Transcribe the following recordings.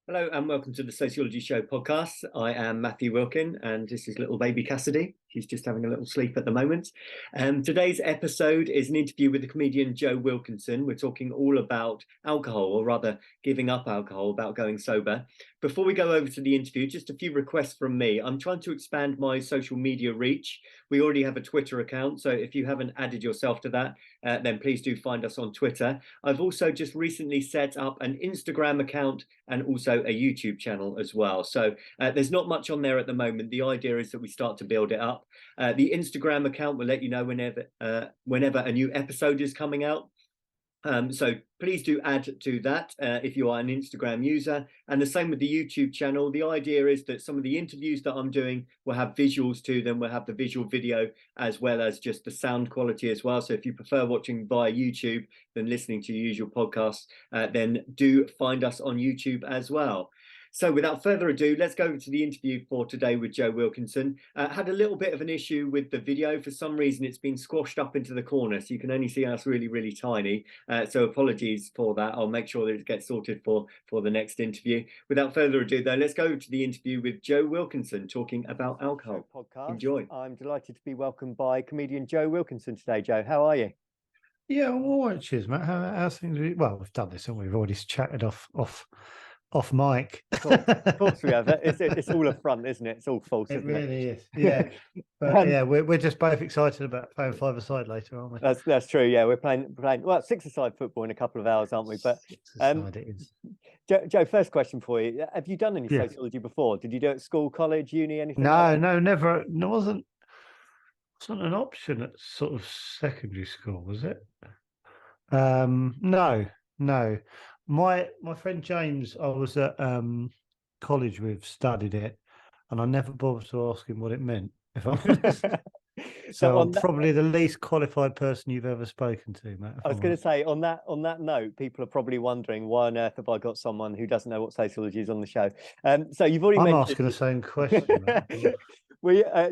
Hello and welcome to the Sociology Show podcast. I am Matthew Wilkin and this is little baby Cassidy. She's just having a little sleep at the moment. Today's episode is an interview with the comedian Joe Wilkinson. We're talking all about alcohol, or rather giving up alcohol, about going sober. Before we go over to the interview, just a few requests from me. I'm trying to expand my social media reach. We already have a Twitter account, so if you haven't added yourself to that, then please do find us on Twitter. I've also just recently set up an Instagram account and also a YouTube channel as well. So there's not much on there at the moment. The idea is that we start to build it up. The Instagram account will let you know whenever a new episode is coming out. So please do add to that if you are an Instagram user, and the same with the YouTube channel. The idea is that some of the interviews that I'm doing will have visuals to them. We'll have the visual video as well as just the sound quality as well. So if you prefer watching via YouTube than listening to your usual podcasts, then do find us on YouTube as well. So without further ado, let's go to the interview for today with Joe Wilkinson. Had a little bit of an issue with the video. For some reason, it's been squashed up into the corner, so you can only see us really, really tiny. So apologies for that. I'll make sure that it gets sorted for the next interview. Without further ado, though, let's go to the interview with Joe Wilkinson talking about alcohol. Podcast. Enjoy. I'm delighted to be welcomed by comedian Joe Wilkinson today. Joe, how are you? Yeah, I'm all right, cheers, Matt. How's things? Well, we've done this, and we've already chatted off mic. Of course we have. It's all a front, isn't it? It's all false. It isn't really it? is. Yeah, but yeah, we're just both excited about playing five-a-side later, aren't we? That's true. Yeah, we're playing well six-a-side football in a couple of hours, aren't we? But Six-a-side it is. Joe, first question for you: have you done any sociology before? Did you do it at school, college, uni, anything? No, never. It wasn't an option at sort of secondary school, was it? No. My friend James, I was at college with, studied it, and I never bothered to ask him what it meant, if I'm honest. So I'm probably the least qualified person you've ever spoken to, Matt. I was going to say, on that note, people are probably wondering why on earth have I got someone who doesn't know what sociology is on the show. So you've already mentioned... I'm asking the same question, Matt.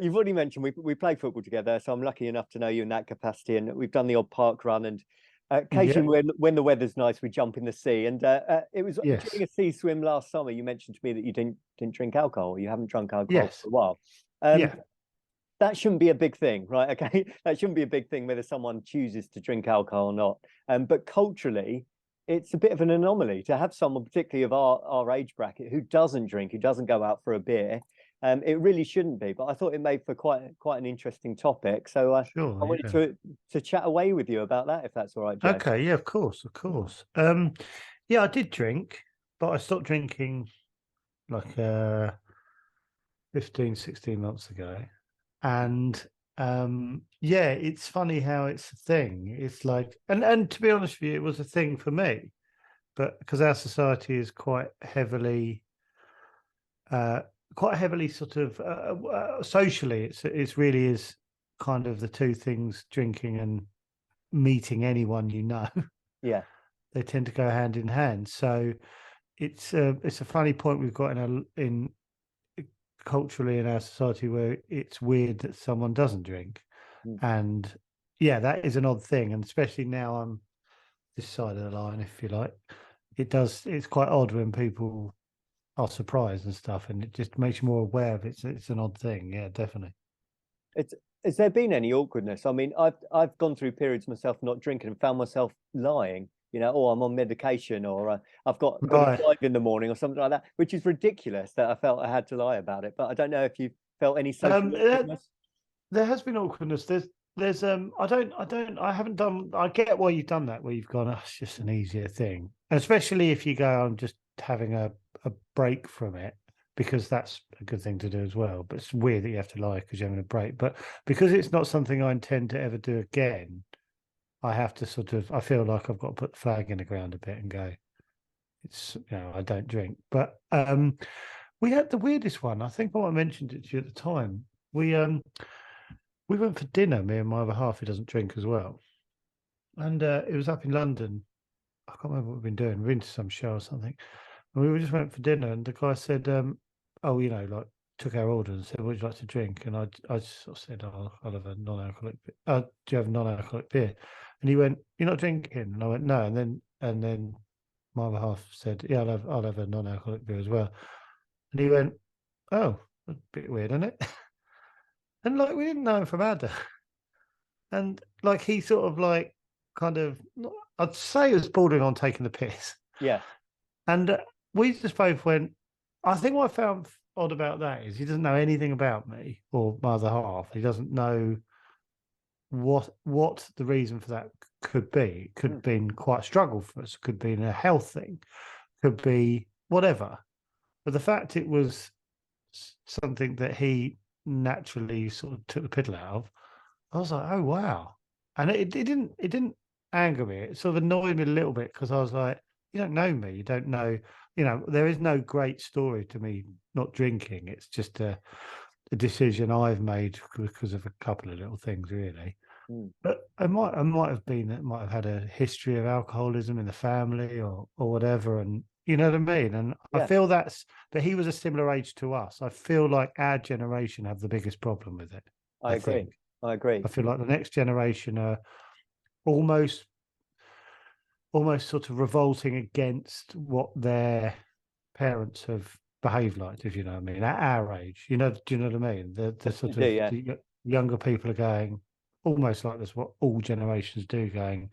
You've already mentioned we play football together, so I'm lucky enough to know you in that capacity, and we've done the odd park run, and occasionally when the weather's nice, we jump in the sea. And it was during a sea swim last summer. You mentioned to me that you didn't drink alcohol. You haven't drunk alcohol for a while. That shouldn't be a big thing, right? Okay, that shouldn't be a big thing whether someone chooses to drink alcohol or not. But culturally, it's a bit of an anomaly to have someone, particularly of our age bracket, who doesn't drink, who doesn't go out for a beer. It really shouldn't be, but I thought it made for quite an interesting topic. So I wanted to chat away with you about that, if that's all right, Joe. Okay, yeah, of course. Yeah, I did drink, but I stopped drinking like 15, 16 months ago. And yeah, it's funny how it's a thing. It's like, and to be honest with you, it was a thing for me, but because our society is quite heavily sort of socially, it's really is kind of the two things, drinking and meeting anyone you know. Yeah, they tend to go hand in hand. So it's a funny point we've got in culturally in our society where it's weird that someone doesn't drink. And yeah, that is an odd thing, and especially now I'm this side of the line, if you like. It's quite odd when people are surprised and stuff, and it just makes you more aware of it. It's an odd thing. Yeah, definitely. Has there been any awkwardness? I mean, I've gone through periods myself not drinking and found myself lying, I'm on medication, or I've got a drive in the morning or something like that, which is ridiculous that I felt I had to lie about it. But I don't know if you felt any social awkwardness. There has been awkwardness. I haven't done, I get why you've done that, where you've gone, it's just an easier thing. And especially if you go, I'm just having a break from it, because that's a good thing to do as well. But it's weird that you have to lie because you're having a break. But because it's not something I intend to ever do again, I have to I feel like I've got to put the flag in the ground a bit and go, I don't drink. But we had the weirdest one. I think I mentioned it to you at the time. We went for dinner, me and my other half, who doesn't drink as well. And it was up in London. I can't remember what we've been doing. We've been to some show or something. And we just went for dinner, and the guy said, took our order and said, what would you like to drink? And I just sort of said, I'll have a non-alcoholic beer. Do you have a non-alcoholic beer? And he went, you're not drinking? And I went, no. And then my other half said, yeah, I'll have a non-alcoholic beer as well. And he went, oh, that's a bit weird, isn't it? And like, we didn't know him from Adam. And like, he sort of like, kind of, I'd say it was bordering on taking the piss. Yeah. And we just both went, I think what I found odd about that is he doesn't know anything about me or my other half. He doesn't know what the reason for that could be. It could have been quite a struggle for us. It could be a health thing. Could be whatever. But the fact it was something that he naturally sort of took the piddle out of, I was like, oh wow. And it didn't anger me. It sort of annoyed me a little bit because I was like, you don't know me. You don't know, there is no great story to me not drinking. It's just a decision I've made because of a couple of little things, really. But I might have had a history of alcoholism in the family or whatever, and you know what I mean. And I feel that he was a similar age to us. I feel like our generation have the biggest problem with it. I agree. I feel like the next generation are almost sort of revolting against what their parents have behaved like, if you know what I mean, at our age. Do you know what I mean? The sort of the younger people are going almost like this, what all generations do, going,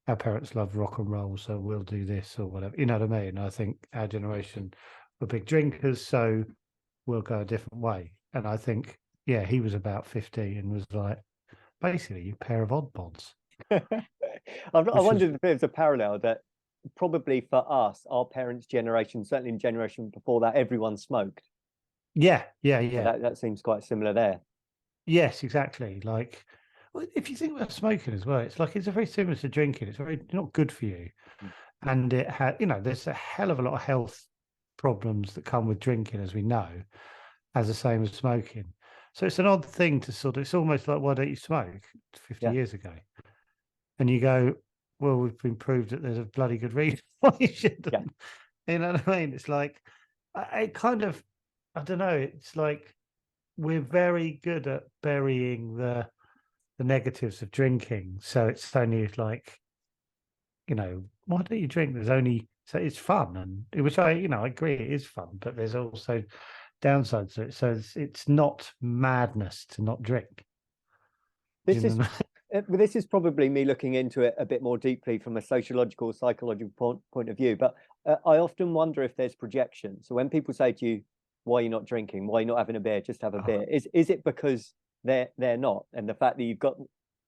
our parents love rock and roll, so we'll do this or whatever. You know what I mean? I think our generation were big drinkers, so we'll go a different way. And I think, he was about 50 and was like, basically, a pair of oddbods. I wondered if there's a parallel that probably for us, our parents' generation, certainly in generation before that, everyone smoked. Yeah. That seems quite similar there. Yes, exactly. Like, if you think about smoking as well, it's very similar to drinking. It's very not good for you, and it had, there's a hell of a lot of health problems that come with drinking, as we know, as the same as smoking. So it's an odd thing to it's almost like, why don't you smoke 50 years ago? And you go, well, we've been proved that there's a bloody good reason why you shouldn't. Yeah. You know what I mean? It's like, I don't know. It's like we're very good at burying the negatives of drinking. So it's only like, why don't you drink? So it's fun, and which I agree it is fun, but there's also downsides to it. So it's not madness to not drink. This is probably me looking into it a bit more deeply from a sociological, psychological point of view. But I often wonder if there's projection. So when people say to you, why are you not drinking? Why are you not having a beer? Just have a beer. Is it because they're not? And the fact that you've got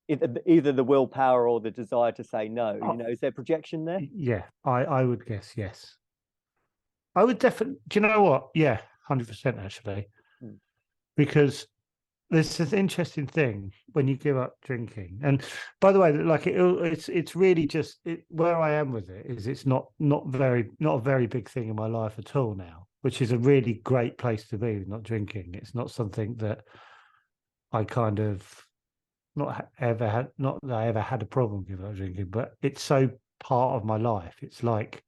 either the willpower or the desire to say no, is there projection there? Yeah, I would guess yes. I would definitely. Do you know what? Yeah, 100% actually. Because there's this interesting thing when you give up drinking, and by the way, like it's really just where I am with it is it's not a very big thing in my life at all now, which is a really great place to be with not drinking. It's not something that I kind of not that I ever had a problem with giving up drinking, but it's so part of my life. It's like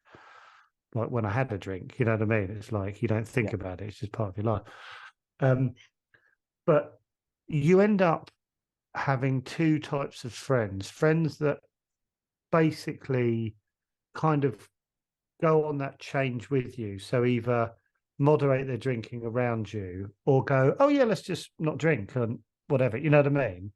when I had a drink, you know what I mean? It's like you don't think about it; it's just part of your life. But you end up having two types of friends that basically kind of go on that change with you. So either moderate their drinking around you or go, oh yeah, let's just not drink and whatever, you know what I mean?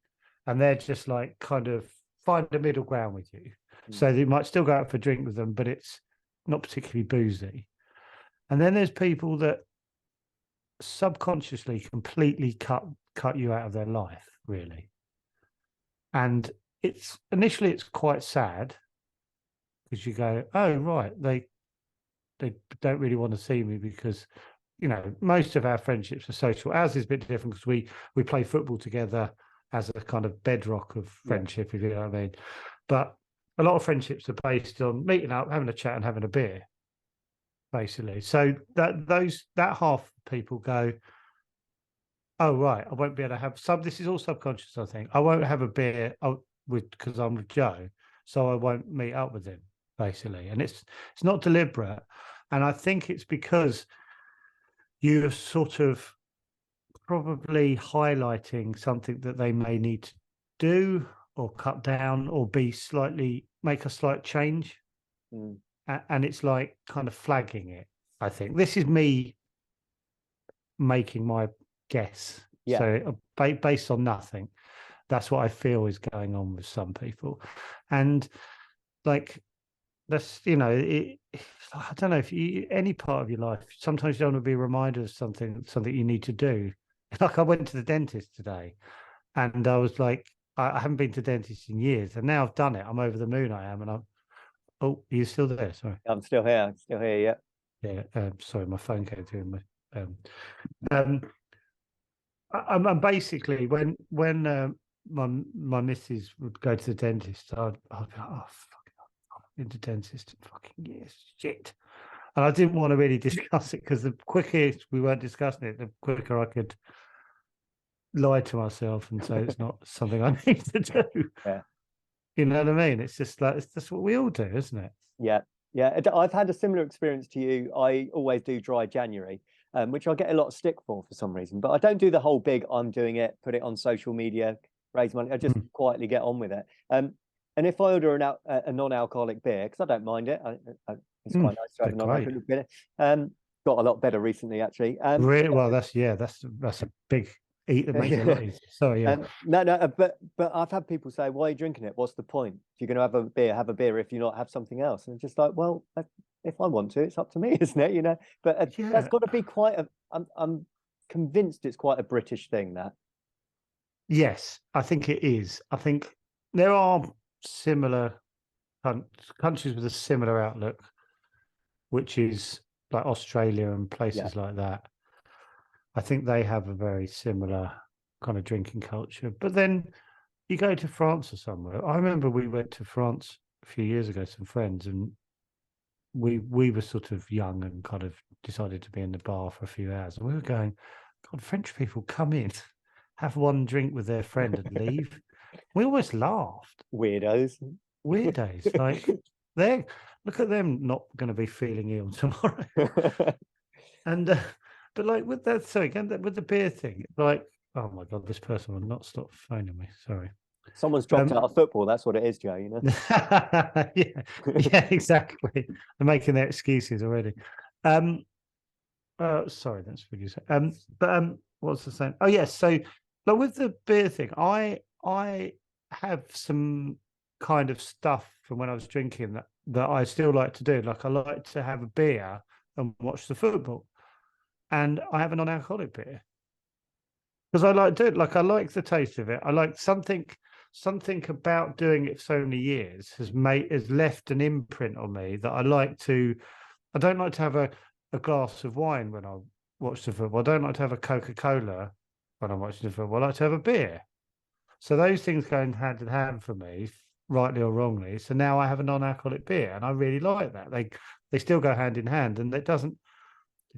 And they're just like kind of find a middle ground with you. So you might still go out for a drink with them, but it's not particularly boozy. And then there's people that subconsciously completely cut you out of their life, really. And initially it's quite sad because you go, oh right, they don't really want to see me because most of our friendships are social. Ours is a bit different because we play football together as a kind of bedrock of friendship, if you know what I mean. But a lot of friendships are based on meeting up, having a chat and having a beer, basically. So that half of people go, oh right, I won't be able to have some. This is all subconscious, I think. I won't have a beer because I'm with Joe, so I won't meet up with him, basically. And it's not deliberate, and I think it's because you're sort of probably highlighting something that they may need to do or cut down or make a slight change. and it's like kind of flagging it. I think this is me making my guess. Yeah. So based on nothing, that's what I feel is going on with some people, and like that's I don't know, if you any part of your life, sometimes you don't want to be reminded of something you need to do. Like I went to the dentist today, and I was like, I haven't been to the dentist in years, and now I've done it. I'm over the moon. I am, and I'm. Oh, are you still there? Sorry. I'm still here. I'm still here. Yeah. Sorry, my phone came through. I'm basically when my missus would go to the dentist, I'd be like, oh fuck, I've been to the dentist in fucking years, shit. And I didn't want to really discuss it, because the quicker we weren't discussing it, the quicker I could lie to myself and say it's not something I need to do. Yeah. You know what I mean? It's just like, it's just what we all do, isn't it? Yeah. Yeah. I've had a similar experience to you. I always do dry January, which I get a lot of stick for some reason, but I don't do the whole big, I'm doing it, put it on social media, raise money. I just quietly get on with it. And if I order a non-alcoholic beer, because I don't mind it, it's quite nice to have a non-alcoholic beer. Got a lot better recently, actually. Really? Well, that's a big eat that makes it a lot easier. Sorry, yeah. But I've had people say, "Why are you drinking it? What's the point? If you're going to have a beer. If you not have something else." And it's just like, well, if I want to, it's up to me, isn't it? You know. But that's got to be quite a. I'm convinced it's quite a British thing. That. Yes, I think it is. I think there are similar countries with a similar outlook, which is like Australia and places like that. I think they have a very similar kind of drinking culture. But then you go to France or somewhere. I remember we went to France a few years ago, some friends, and we were sort of young and kind of decided to be in the bar for a few hours. And we were going, God, French people come in, have one drink with their friend and leave. We almost laughed. Weirdos. Like, look at them not going to be feeling ill tomorrow. And but like with that, sorry, again, with the beer thing, like, oh my God, this person will not stop phoning me. Sorry. Someone's dropped out of football. That's what it is, Joe, you know? yeah, exactly. They're making their excuses already. Sorry, that's what you said. But what's the saying? Oh, yes. So, like with the beer thing, I have some kind of stuff from when I was drinking that I still like to do. Like I like to have a beer and watch the football. And I have a non-alcoholic beer because I like to do it. Like I like the taste of it. I like something about doing it for so many years has left an imprint on me that I like to. I don't like to have a glass of wine when I watch the football. I don't like to have a Coca-Cola when I'm watching the football. I like to have a beer. So those things go hand in hand for me, rightly or wrongly. So now I have a non-alcoholic beer, and I really like that. They still go hand in hand, and it doesn't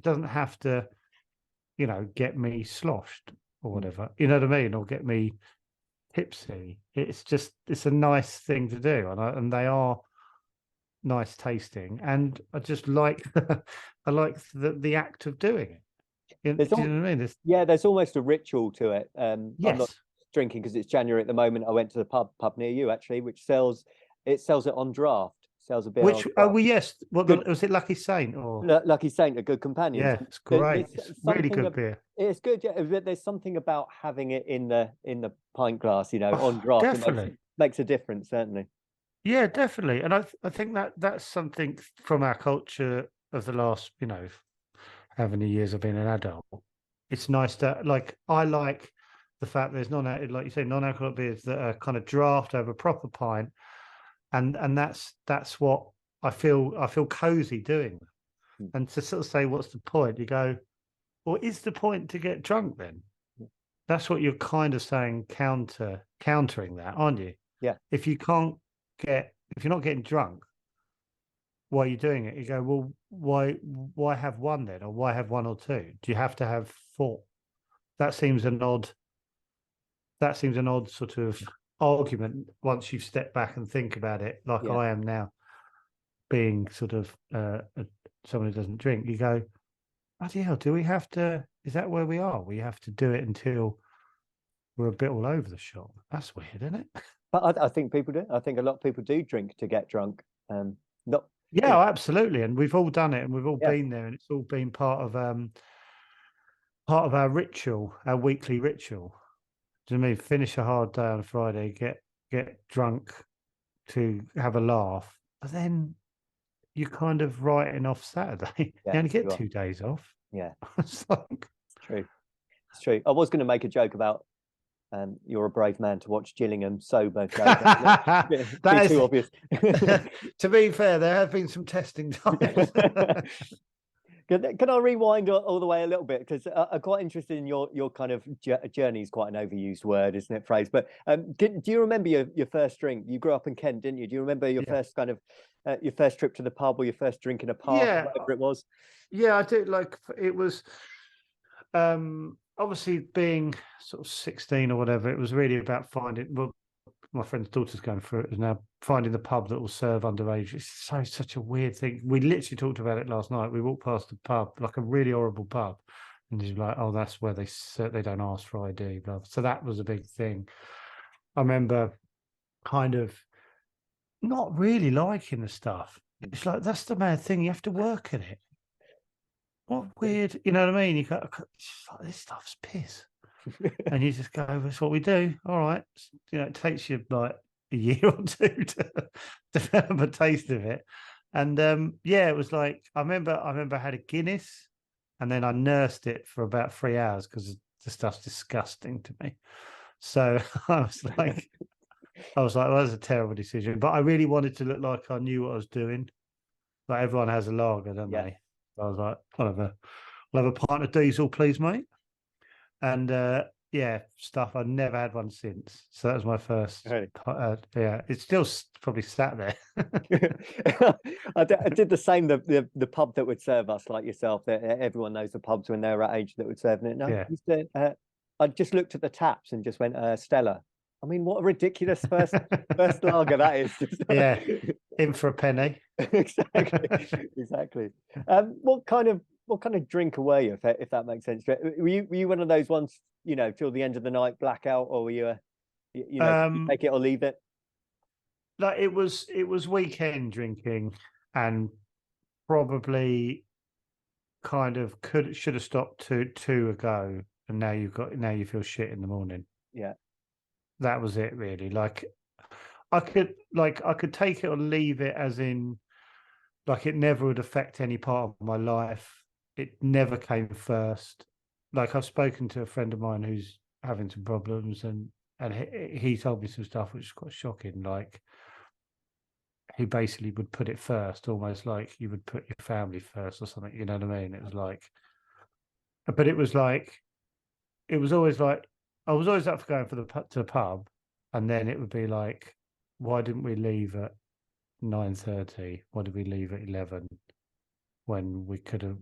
have to, get me sloshed or whatever, you know what I mean, or get me tipsy. It's a nice thing to do, and they are nice tasting, and I just like I like the act of doing it. Do you know what I mean? There's almost a ritual to it. Yes. I'm not drinking because it's January at the moment. I went to the pub near you actually, which sells it on draft. Sells a beer. Which yes. What was it? Lucky Saint or Lucky Saint, a good companion. Yeah, it's great. It's really good beer. It's good. Yeah, but there's something about having it in the pint glass, on draft. Definitely makes a difference, certainly. Yeah, definitely. And I think that's something from our culture of the last, how many years I've been an adult. It's nice to I like the fact there's like you say, non-alcoholic beers that are kind of draft over a proper pint. And that's what I feel cozy doing. And to sort of say, what's the point? You go, well, is the point to get drunk then? That's what you're kind of saying, countering that, aren't you? Yeah. If you're not getting drunk, why are you doing it? You go, well, why have one then? Or why have one or two? Do you have to have four? That seems an odd sort of argument once you've stepped back and think about it, like I am now, being sort of someone who doesn't drink. You go, bloody hell, do we have to? Is that where we are? We have to do it until we're a bit all over the shop. That's weird, isn't it? But I think people do. I think a lot of people do drink to get drunk. Yeah, absolutely. And we've all done it, and we've all Yeah. been there, and it's all been part of our ritual, our weekly ritual. Do you know what I mean? Finish a hard day on a Friday, get drunk to have a laugh, but then you're kind of writing off Saturday. Yeah, You only get you are. 2 days off. Yeah, It's like, it's true. It's true. I was going to make a joke about you're a brave man to watch Gillingham sober, Joe. that is too obvious. To be fair, there have been some testing times. Can I rewind all the way a little bit, because I'm quite interested in your kind of journey. Is quite an overused word, isn't it? Phrase, but do you remember your first drink? You grew up in Kent, didn't you? Do you remember your first kind of your first trip to the pub, or your first drink in a pub, whatever it was? Yeah, I do. Like, it was obviously being sort of 16 or whatever. It was really about finding. Well, my friend's daughter's going through it now, finding the pub that will serve underage. It's such a weird thing. We literally talked about it last night. We walked past the pub, like a really horrible pub, and you're like, oh, that's where they don't ask for ID. Blah. So that was a big thing. I remember kind of not really liking the stuff. It's like, that's the mad thing. You have to work at it. What weird, you know what I mean? You go, this stuff's piss. And you just go, that's what we do. All right. You know, it takes you like a year or two to develop a taste of it. And yeah, it was like, I remember I had a Guinness, and then I nursed it for about 3 hours because the stuff's disgusting to me. So I was like, well, that's a terrible decision. But I really wanted to look like I knew what I was doing. Like, everyone has a lager, don't they? So I was like, I'll have a pint of diesel, please, mate. And yeah, stuff. I've never had one since. So that was my first. Really? Yeah, it's still probably sat there. I did the same. The pub that would serve us, like yourself, everyone knows the pubs when they're at age that would serve it. No, Yeah. I just looked at the taps and just went, Stella. I mean, what a ridiculous first lager that is. Yeah, in for a penny. Exactly. What kind of drinker were you, if that makes sense? Were you one of those ones, till the end of the night blackout, or were you you take it or leave it? Like, it was weekend drinking, and probably kind of should have stopped two ago, and now you feel shit in the morning. Yeah. That was it, really. Like, I could take it or leave it, as in, like, it never would affect any part of my life. It never came first. Like, I've spoken to a friend of mine who's having some problems, and he told me some stuff which is quite shocking. Like, he basically would put it first, almost like you would put your family first or something. You know what I mean? It was like, but it was always like, I was always up for going to the pub, and then it would be like, why didn't we leave at 9:30? Why did we leave at 11 when we could have?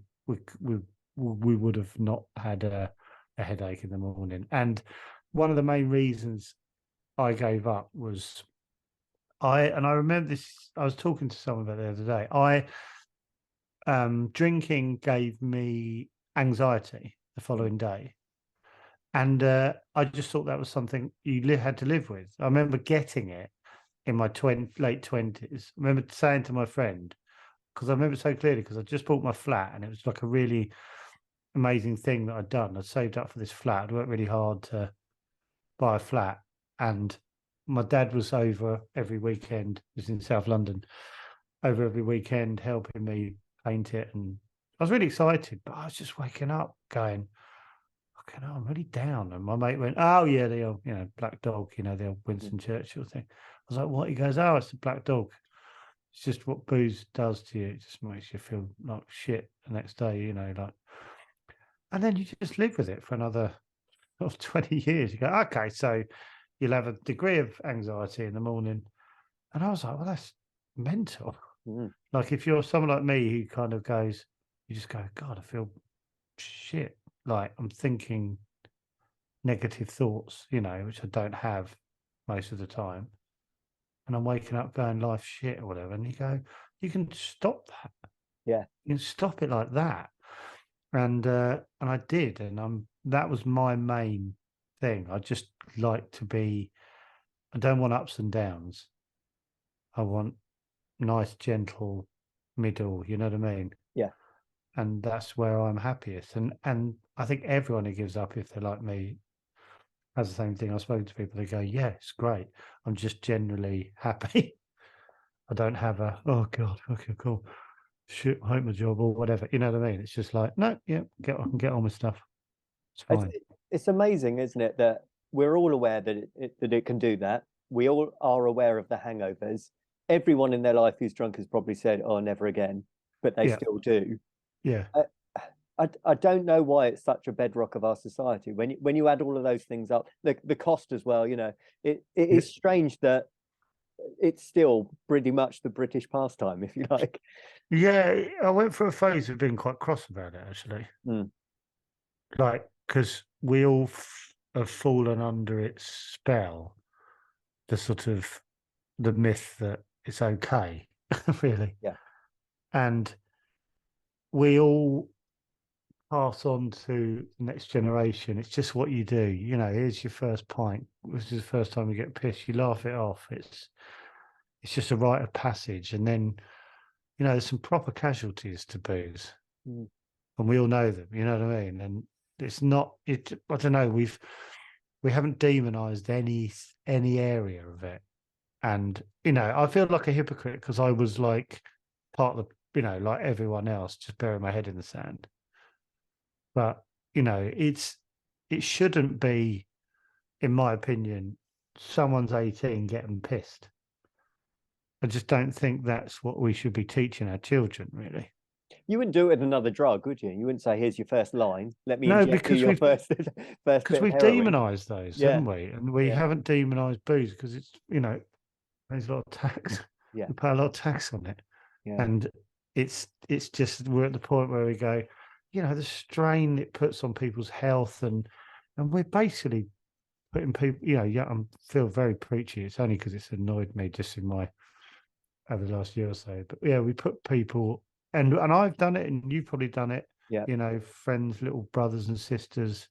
We would have not had a headache in the morning. And one of the main reasons I gave up was I remember this. I was talking to someone about it the other day. Drinking gave me anxiety the following day. And I just thought that was something you had to live with. I remember getting it in my late 20s. I remember saying to my friend, because I remember so clearly, because I just bought my flat, and it was like a really amazing thing that I'd done. I'd saved up for this flat. I'd worked really hard to buy a flat, and my dad was over every weekend. He was in South London, over every weekend, helping me paint it. And I was really excited, but I was just waking up going, okay, no, I'm really down. And my mate went, oh yeah, the old, black dog, the old Winston Churchill thing. I was like, what? He goes, oh, it's a black dog. It's just what booze does to you. It just makes you feel like shit the next day, like. And then you just live with it for another 20 years. You go, okay, so you'll have a degree of anxiety in the morning. And I was like, well, that's mental. Like, if you're someone like me who kind of goes, you just go, God, I feel shit. Like, I'm thinking negative thoughts, which I don't have most of the time. And I'm waking up going, life's shit or whatever. And you go, you can stop that. Yeah. You can stop it like that. And I did. And that was my main thing. I just like to be, I don't want ups and downs. I want nice, gentle middle. You know what I mean? Yeah. And that's where I'm happiest. And I think everyone who gives up, if they're like me, has the same thing. I've spoken to people, they go, yeah, it's great. I'm just generally happy. I don't have a, oh God, okay, cool. Shoot, I hate my job or whatever. You know what I mean? It's just like, no, yeah, I can get on with stuff. It's fine. It's amazing, isn't it, that we're all aware that it can do that. We all are aware of the hangovers. Everyone in their life who's drunk has probably said, "Oh, never again," but they still do. Yeah. I don't know why it's such a bedrock of our society. When you add all of those things up, the cost as well, you know, it is strange that it's still pretty much the British pastime, if you like. Yeah, I went through a phase of being quite cross about it, actually. Like, because we all have fallen under its spell, the sort of the myth that it's okay, really. Yeah. And we all pass on to the next generation. It's just what you do. You know, here's your first pint. This is the first time you get pissed. You laugh it off. It's just a rite of passage. And then, you know, there's some proper casualties to booze. And we all know them, you know what I mean? And it's not, I don't know, we haven't demonized any area of it. And, you know, I feel like a hypocrite because I was like part of the, you know, like everyone else, just burying my head in the sand. But, you know, it shouldn't be, in my opinion, someone's 18 getting pissed. I just don't think that's what we should be teaching our children, really. You wouldn't do it with another drug, would you? You wouldn't say, "Here's your first line. Let me inject you your first." Because we've demonised those, haven't we? And we haven't demonised booze because it's, you know, there's a lot of tax. Yeah, we pay a lot of tax on it, and it's just we're at the point where we go, you know, the strain it puts on people's health, and we're basically putting people, you know, I feel very preachy. It's only because it's annoyed me just in my over the last year or so, but yeah, we put people. And I've done it, and you've probably done it. Yeah. You know, friends, little brothers and sisters.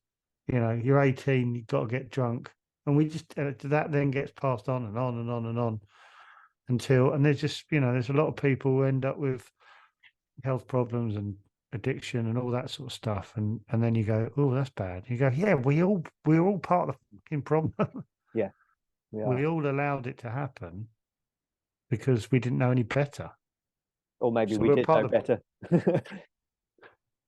You know, you're 18, you've got to get drunk, and we just that then gets passed on and on and on and on until. And there's just, you know, there's a lot of people who end up with health problems and addiction and all that sort of stuff. And then you go, oh, that's bad. You go, yeah, we're all part of the fucking problem. Yeah, we all allowed it to happen because we didn't know any better. Or maybe we did know better.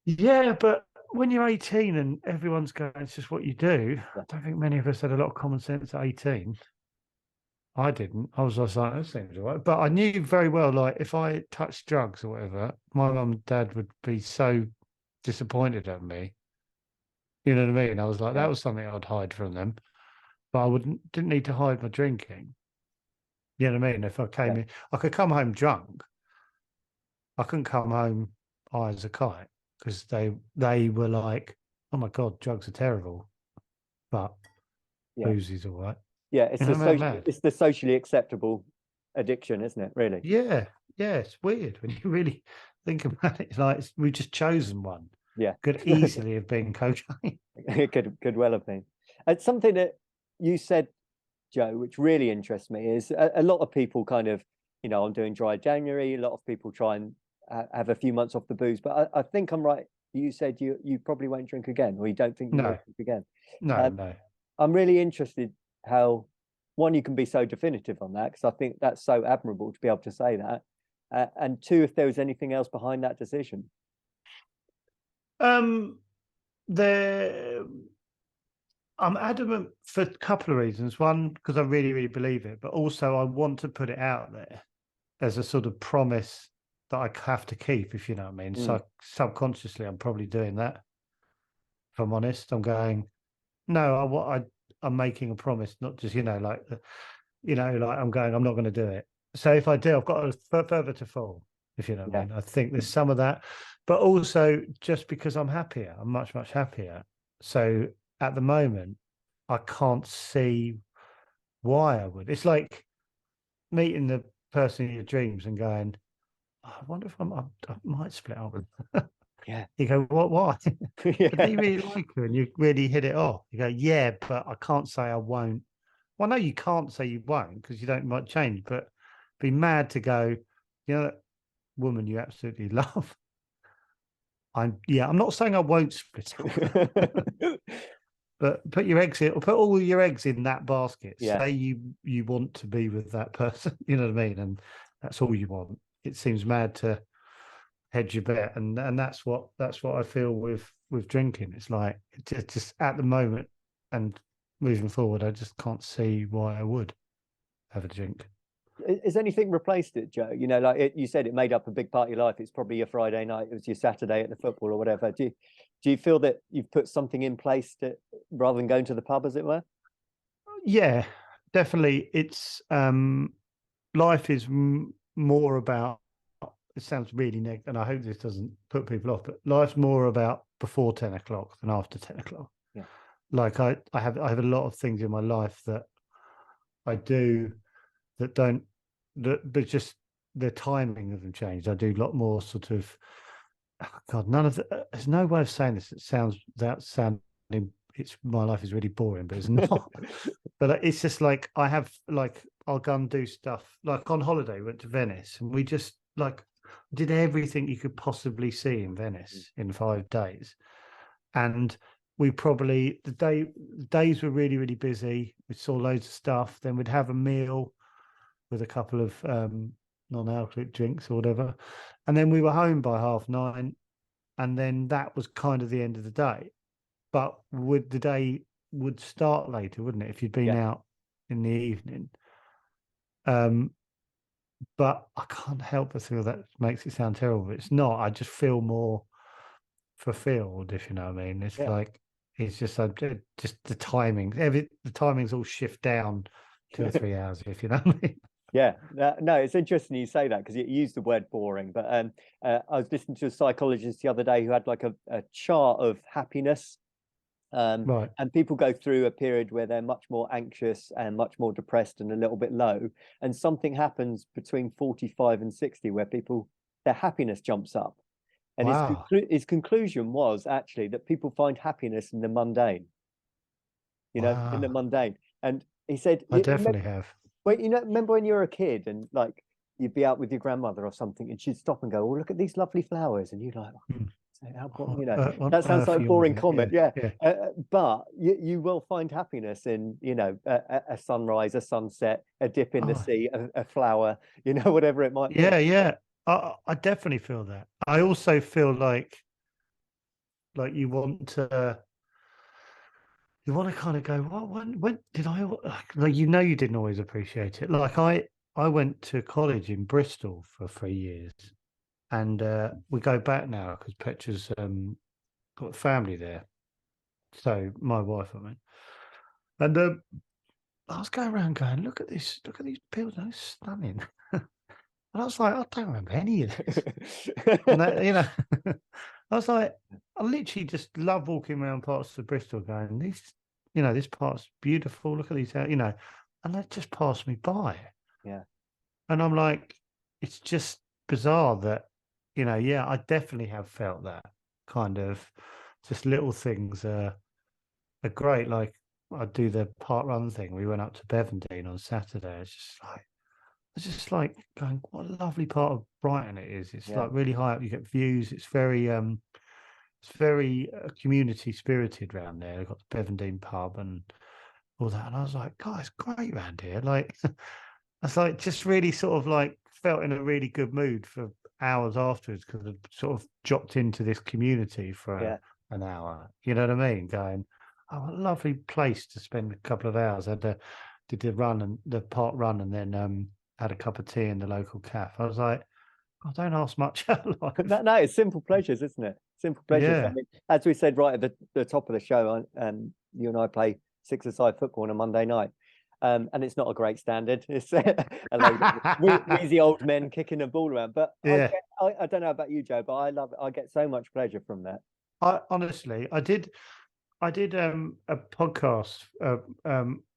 Yeah, but when you're 18 and everyone's going, it's just what you do. I don't think many of us had a lot of common sense at 18. I didn't. I was just like, that seems all right. But I knew very well, like, if I touched drugs or whatever, my mum and dad would be so disappointed at me. You know what I mean? I was like, that was something I'd hide from them. But I didn't need to hide my drinking. You know what I mean? If I came in, I could come home drunk. I couldn't come home high as a kite because they were like, oh my God, drugs are terrible. But booze is all right. Yeah, it's the socially acceptable addiction, isn't it, really? Yeah, it's weird when you really think about it. It's like we've just chosen one. Yeah. Could easily have been cocaine. It could well have been. And something that you said, Joe, which really interests me is a lot of people kind of, you know, I'm doing dry January. A lot of people try and have a few months off the booze, but I think I'm right. You said you probably won't drink again, or you don't think you won't drink again. No. I'm really interested how, one, you can be so definitive on that, because I think that's so admirable to be able to say that, and two, if there was anything else behind that decision. I'm adamant for a couple of reasons. One, because I really, really believe it, but also I want to put it out there as a sort of promise that I have to keep, if you know what I mean. So subconsciously, I'm probably doing that. If I'm honest, I'm going, no, I'm making a promise, not just, like I'm going, I'm not going to do it. So if I do, I've got further to fall, if you know what I mean. I think there's some of that, but also just because I'm happier, I'm much, much happier. So at the moment, I can't see why I would. It's like meeting the person in your dreams and going, I wonder if I might split up with them. Yeah. You go, what? Why? But they really like you and you really hit it off. You go, yeah, but I can't say I won't. Well, no, you can't say you won't because you don't might change, but be mad to go, woman you absolutely love, I'm not saying I won't split up. But put all your eggs in that basket. Yeah. Say you want to be with that person, you know what I mean, and that's all you want. It seems mad to hedge your bet, and that's what I feel with drinking. It's like just at the moment and moving forward, I just can't see why I would have a drink. Has anything replaced it, Joe? You know, like you said, it made up a big part of your life. It's probably your Friday night. It was your Saturday at the football or whatever. Do you feel that you've put something in place to, rather than going to the pub, as it were? Yeah, definitely. It's life is more about. It sounds really negative, and I hope this doesn't put people off. But life's more about before 10 o'clock than after 10 o'clock. Yeah. Like I have a lot of things in my life that I do that don't but just the timing of them changed. I do a lot more sort of God, none of there's no way of saying this. It sounds without sounding it's my life is really boring, but it's not. But it's just like I have like I'll go and do stuff like on holiday, we went to Venice and we just like did everything you could possibly see in Venice in 5 days. And we probably the days were really, really busy. We saw loads of stuff. Then we'd have a meal with a couple of non-alcoholic drinks or whatever. And then we were home by 9:30. And then that was kind of the end of the day. But the day would start later, wouldn't it? If you'd been out in the evening. But I can't help but feel that makes it sound terrible. It's not. I just feel more fulfilled, if you know what I mean. It's like it's just the timing. The timings all shift down 2 or 3 hours, if you know what I mean. Yeah, no, it's interesting you say that because you used the word boring. But I was listening to a psychologist the other day who had like a chart of happiness. Right. And people go through a period where they're much more anxious and much more depressed and a little bit low. And something happens between 45 and 60 where their happiness jumps up. And his conclusion was actually that people find happiness in the mundane, in the mundane. And he said, I definitely have. Well, remember when you were a kid and like you'd be out with your grandmother or something and she'd stop and go, oh, look at these lovely flowers. And you're like, that sounds like a boring comment. Yeah. But you will find happiness in, a sunrise, a sunset, a dip in the sea, a flower, whatever it might be. Yeah. I definitely feel that. I also feel like you want to kind of go, well, when did I like you didn't always appreciate it. Like I went to college in Bristol for 3 years, and we go back now because Petra's got a family there. So my wife, I mean, and I was going around going, look at these buildings, they're stunning. And I was like, I don't remember any of this. And that, I was like, I literally just love walking around parts of Bristol going, this part's beautiful. Look at these, and they just passed me by. Yeah. And I'm like, it's just bizarre that, I definitely have felt that kind of just little things are great. Like I do the park run thing. We went up to Bevendine on Saturday. It's just like going, what a lovely part of Brighton it is. It's like really high up. You get views. It's very community spirited around there. They've got the Bevendine pub and all that. And I was like, God, it's great around here. Like, I was like, just really sort of like felt in a really good mood for hours afterwards because I sort of dropped into this community for an hour. You know what I mean? Going, oh, what a lovely place to spend a couple of hours. I did the run and the park run and then had a cup of tea in the local cafe. I was like, I don't ask much out of life. No, it's simple pleasures, isn't it? Simple pleasures. Yeah. I mean, as we said right at the top of the show, you and I play six-a-side football on a Monday night. And it's not a great standard. It's a load of wheezy old men kicking a ball around. But I don't know about you, Joe, but I love it. I get so much pleasure from that. I did a podcast.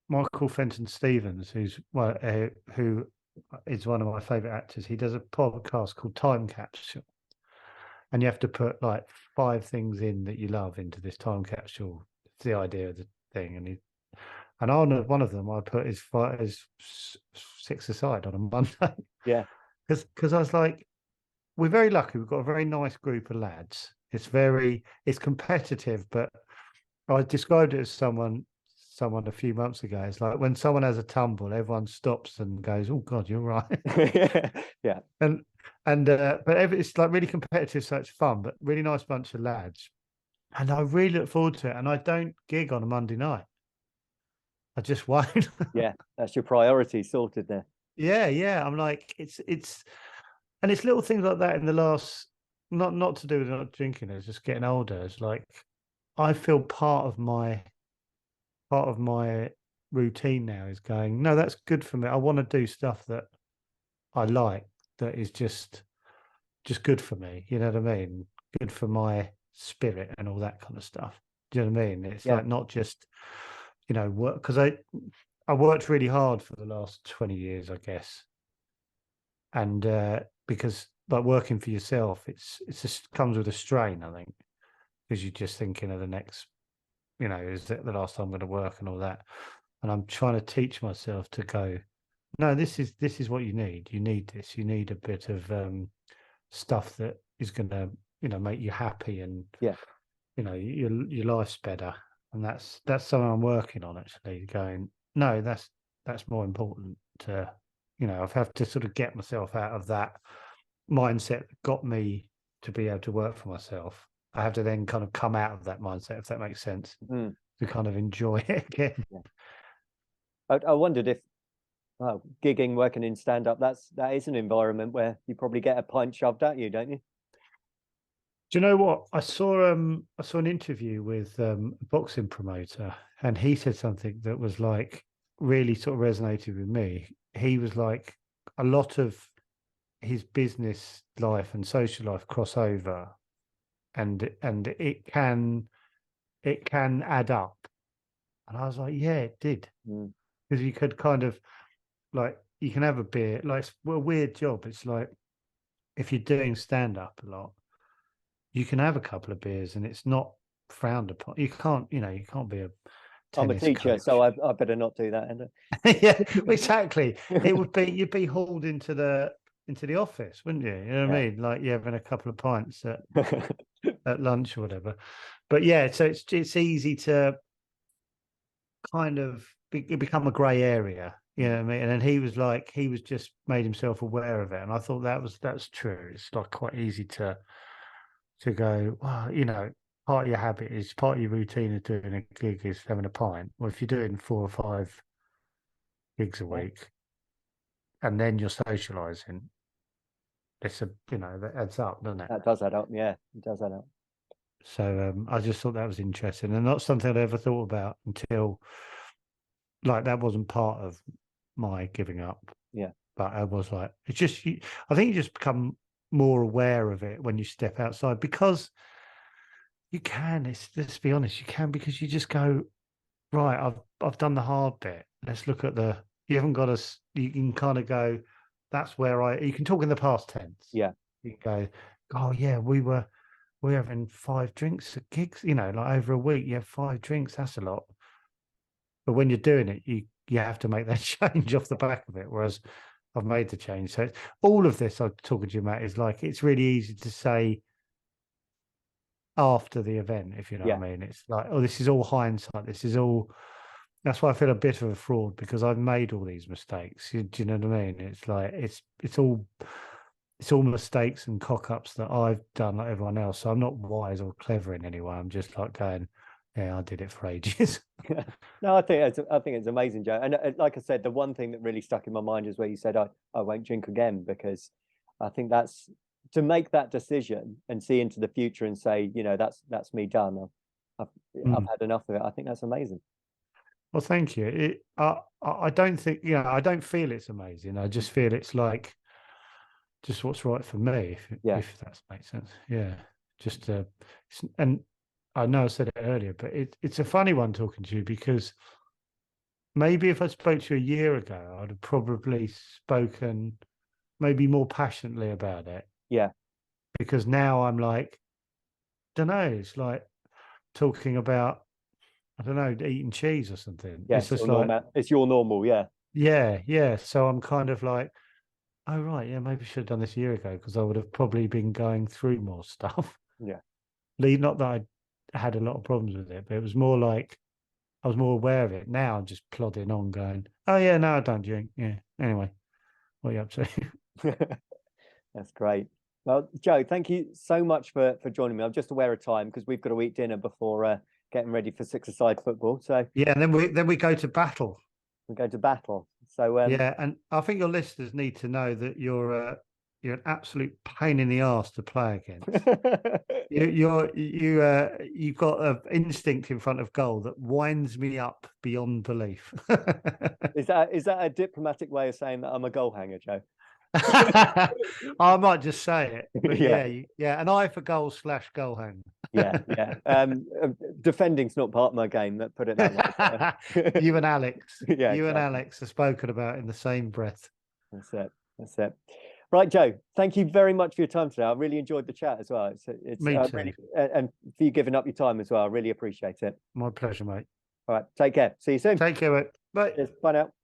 Michael Fenton Stevens, who is one of my favorite actors. He does a podcast called Time Capsule, and you have to put like 5 things in that you love into this time capsule. It's the idea of the thing, and on one of them I put his 6-a-side on a Monday. Yeah, because I was like, we're very lucky. We've got a very nice group of lads. It's competitive, but I described it as someone a few months ago. It's like when someone has a tumble, everyone stops and goes, "Oh God, you're right." Yeah. But it's like really competitive, so it's fun, but really nice bunch of lads. And I really look forward to it. And I don't gig on a Monday night. I just won't. Yeah, that's your priority sorted there. Yeah. I'm like, it's little things like that in the last, not to do with not drinking, it's just getting older. It's like I feel part of my routine now is going, no, that's good for me. I want to do stuff that I like, that is just good for me. You know what I mean? Good for my spirit and all that kind of stuff. Do you know what I mean? It's like not just, work, because I worked really hard for the last 20 years, I guess. And because like working for yourself, it's just comes with a strain, I think, because you're just thinking of the next, is it the last time I'm going to work and all that. And I'm trying to teach myself to go, no, this is what you need. You need this. You need a bit of stuff that is going to, make you happy and, your life's better. And that's something I'm working on, actually, going, no, that's more important to, I've had to sort of get myself out of that mindset that got me to be able to work for myself. I have to then kind of come out of that mindset, if that makes sense, to kind of enjoy it again. Yeah. I wondered if gigging, working in stand-up, that is an environment where you probably get a pint shoved at you, don't you? Do you know what? I saw an interview with a boxing promoter, and he said something that was like really sort of resonated with me. He was like, a lot of his business life and social life cross over, and it can add up. And I was like, yeah, it did, because you could kind of like, you can have a beer, like it's a weird job. It's like if you're doing stand up a lot, you can have a couple of beers and it's not frowned upon. You can't be a I'm a tennis teacher, coach. so I better not do that. Yeah, exactly. It would be, you'd be hauled into the office, wouldn't you? You know what I mean? Like you're having a couple of pints at lunch or whatever. But yeah, so it's easy to kind of become a grey area. You know what I mean? And then he was just made himself aware of it. And I thought that's true. It's like quite easy to go, well, part of your habit is, part of your routine of doing a gig is having a pint. Well, if you're doing 4 or 5 gigs a week and then you're socializing, it's that adds up, doesn't it? That does add up. Yeah, it does add up. So I just thought that was interesting, and not something I'd ever thought about until, like, that wasn't part of my giving up. Yeah. But I was like, it's just, I think you just become more aware of it when you step outside, because you can, let's be honest, you can, because you just go, right, I've done the hard bit. Let's look at you haven't got you can kind of go, that's where you can talk in the past tense. Yeah. You can go, oh yeah, we're having 5 drinks at gigs, like over a week, you have 5 drinks, that's a lot. But when you're doing it, you have to make that change off the back of it. Whereas I've made the change. So all of this I'm talking to you, Matt, is like, it's really easy to say after the event, if you know what I mean. It's like, oh, this is all hindsight. That's why I feel a bit of a fraud, because I've made all these mistakes. Do you know what I mean? It's like, it's all mistakes and cock-ups that I've done like everyone else. So I'm not wise or clever in any way. I'm just like going, yeah, I did it for ages. No, I think it's amazing, Joe. And like I said, the one thing that really stuck in my mind is where you said, I won't drink again, because I think that's, to make that decision and see into the future and say, that's me done. I've had enough of it. I think that's amazing. Well, thank you. I don't think, I don't feel it's amazing. I just feel it's like just what's right for me, if that makes sense. Yeah. Just and I know I said it earlier, but it's a funny one talking to you, because maybe if I spoke to you a year ago, I'd have probably spoken maybe more passionately about it. Yeah. Because now I'm like, don't know, it's like talking about, I don't know, eating cheese or something. Yeah, it's just like, it's your normal, yeah. Yeah. So I'm kind of like, Oh, right. Yeah, maybe I should have done this a year ago because I would have probably been going through more stuff. Yeah. Not that I had a lot of problems with it, but it was more like I was more aware of it. Now I'm just plodding on going, oh, yeah, no, I don't drink. Yeah. Anyway, what are you up to? That's great. Well, Joe, thank you so much for joining me. I'm just aware of time because we've got to eat dinner before getting ready for six-a-side football. So yeah, and then we go to battle. we go to battle. So Yeah, and I think your listeners need to know that you're an absolute pain in the arse to play against. You've got an instinct in front of goal that winds me up beyond belief. Is that a diplomatic way of saying that I'm a goal hanger, Joe? I might just say it, but Yeah. yeah, an eye for goal / goal hanger. Yeah. Defending's not part of my game. That put it that way. You and Alex, Yeah, you and exactly. Alex are spoken about in the same breath. That's it. Right, Joe. Thank you very much for your time today. I really enjoyed the chat as well. It's Me too. really, and for you giving up your time as well. I really appreciate it. My pleasure, mate. All right, take care. See you soon. Take care, mate. Bye. Cheers. Bye now.